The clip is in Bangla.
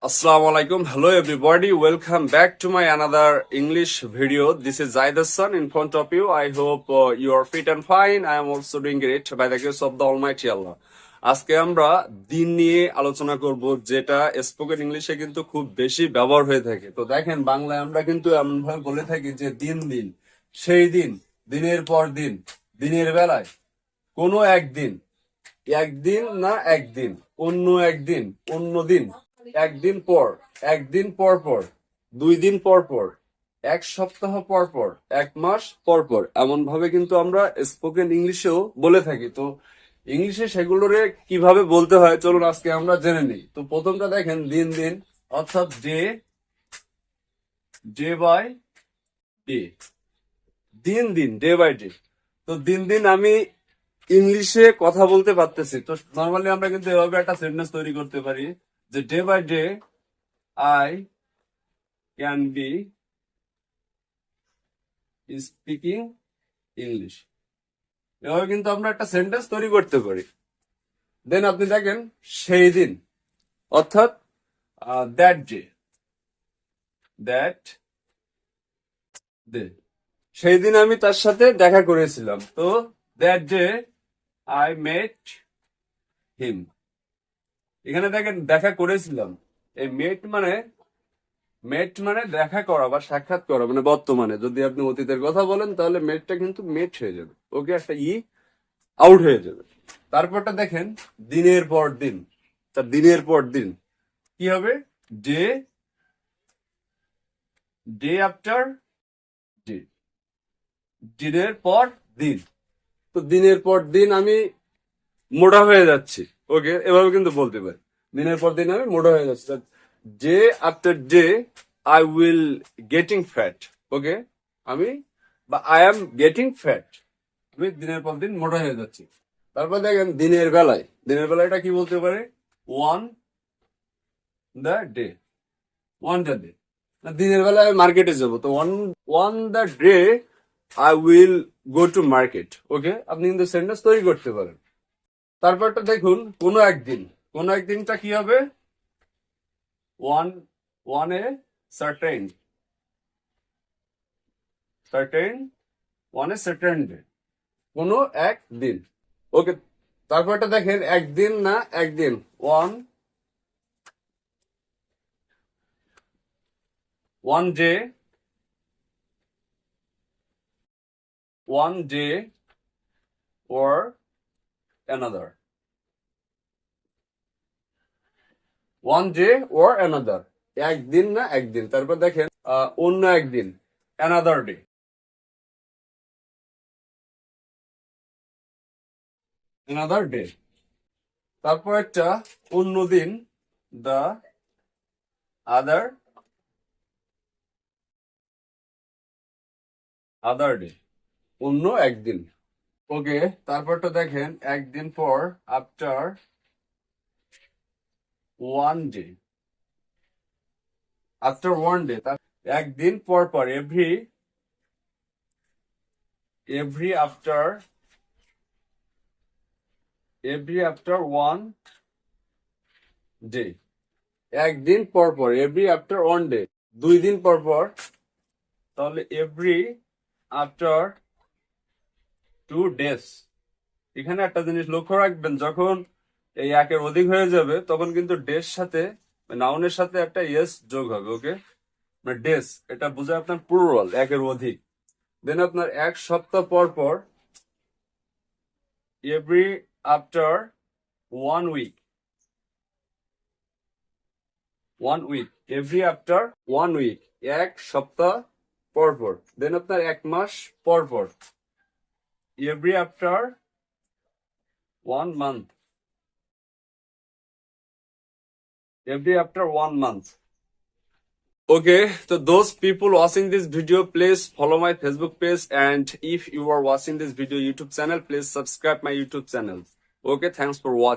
Assalamu alaikum. Hello everybody. Welcome back to my another English video. This is Zaid Hassan in front of you. I hope you are fit and fine. I am also doing great by the grace of the Almighty Allah. আজকে আমরা দিন নিয়ে আলোচনা করব, যেটা স্পোকেন ইংলিশে কিন্তু খুব বেশি ব্যবহার হয়ে থাকে। তো দেখেন, বাংলায় আমরা কিন্তু এমন ভাবে বলে থাকি যে দিন দিন, সেই দিন, দিনের পর দিন, দিনের বেলায়, কোনো একদিন, একদিন না একদিন, অন্য একদিন, অন্য দিন, একদিন পর, একদিন পর পর, 2 দিন পর পর, 1 সপ্তাহ পর পর, 1 মাস পর পর, এমন ভাবে কিন্তু আমরা স্পোকেন ইংলিশেও বলে থাকি। তো ইংলিশে সেগুলোরে কিভাবে বলতে হয় চলুন আজকে আমরা জেনে নিই। তো প্রথমটা দেখেন, দিন দিন অর্থাৎ ডে, ডে বাই ডে, দিন দিন, ডে বাই ডে। তো দিন দিন আমি ইংলিশে কথা বলতে পারতেছি, তো নর্মালি আমরা কিন্তু এভাবে একটা সেন্টেন্স তৈরি করতে পারি যে day by day I can be speaking English. এভাবে কিন্তু আমরা একটা সেন্টেন্স তৈরি করতে পারি। দেন আপনি দেখেন সেই দিন অর্থাৎ দ্যাট ডে, দ্যাট ডে, সেই দিন আমি তার সাথে দেখা করেছিলাম। তো দ্যাট ডে আই মেট হিম। এখানে দেখেন দেখা করেছিলাম, এই মেট মানে দেখা করা বা সাক্ষাৎ করা, মানে বর্তমানে যদি আপনি অতীতের কথা বলেন তাহলে মেটটা কিন্তু মেট হয়ে যাবে, ওকে, একটা আউট হয়ে যাবে। তারপরটা দেখেন দিনের পর দিন, তা দিনের পর দিন কি হবে? ডে, ডে আফটার ডে, দিনের পর দিন। তো দিনের পর দিন আমি মোটা হয়ে যাচ্ছি, ওকে, এভাবে কিন্তু বলতে পারি, দিনের পর দিন আমি মোটা হয়ে যাচ্ছি। Day after day I will getting fat, okay, আমি বা আই এম গেটিং ফ্যাট, আমি দিনের পর দিন মোটা হয়ে যাচ্ছি। তারপর দেখেন দিনের বেলায়, দিনের বেলায়টা কি বলতে পারে? One the day, one the day, দিনের বেলায় মার্কেটে যাবো, তো one the day I will go to market, okay, আপনি কিন্তু সেন্টেন্স তৈরি করতে পারেন। তারপরটা দেখুন কোনো একদিন, কোনো একদিনটা কি হবে? One a certain, certain, one a certain day, কোনো একদিন, ওকে। তারপরটা দেখেন একদিন না একদিন, one day, one day or another, one day or another, একদিন না একদিন। তারপর দেখেন অন্য একদিন, another day, another day। তারপর একটা অন্য দিন, the other day, অন্য একদিন, ওকে। তারপরটা দেখেন একদিন পর, after one day, after one day, একদিন পর পর, এভরি আফটার ওয়ান ডে, একদিন পর পর, এভরি আফটার ওয়ান ডে, 2 দিন পর পর, তাহলে এভরি আফটার 2 days। এখানে একটা জিনিস লক্ষ্য রাখবেন, যখন এই একের অধিক হয়ে যাবে তখন কিন্তু ডের সাথে, নাউনের সাথে একটা ইয়েস যোগ হবে, ওকে, মানে ডেস, এটা বোঝায় আপনার প্লুরাল, একের অধিক। দেন আপনার 1 সপ্তাহ পর পর, every after 1 week, every after 1 week, 1 সপ্তাহ পর পর। দেন আপনার 1 মাস পর পর, every after 1 month, every after 1 month, okay. So those people watching this video, please follow my Facebook page, and if you are watching this video YouTube channel, please subscribe my YouTube channel, okay. Thanks for watching.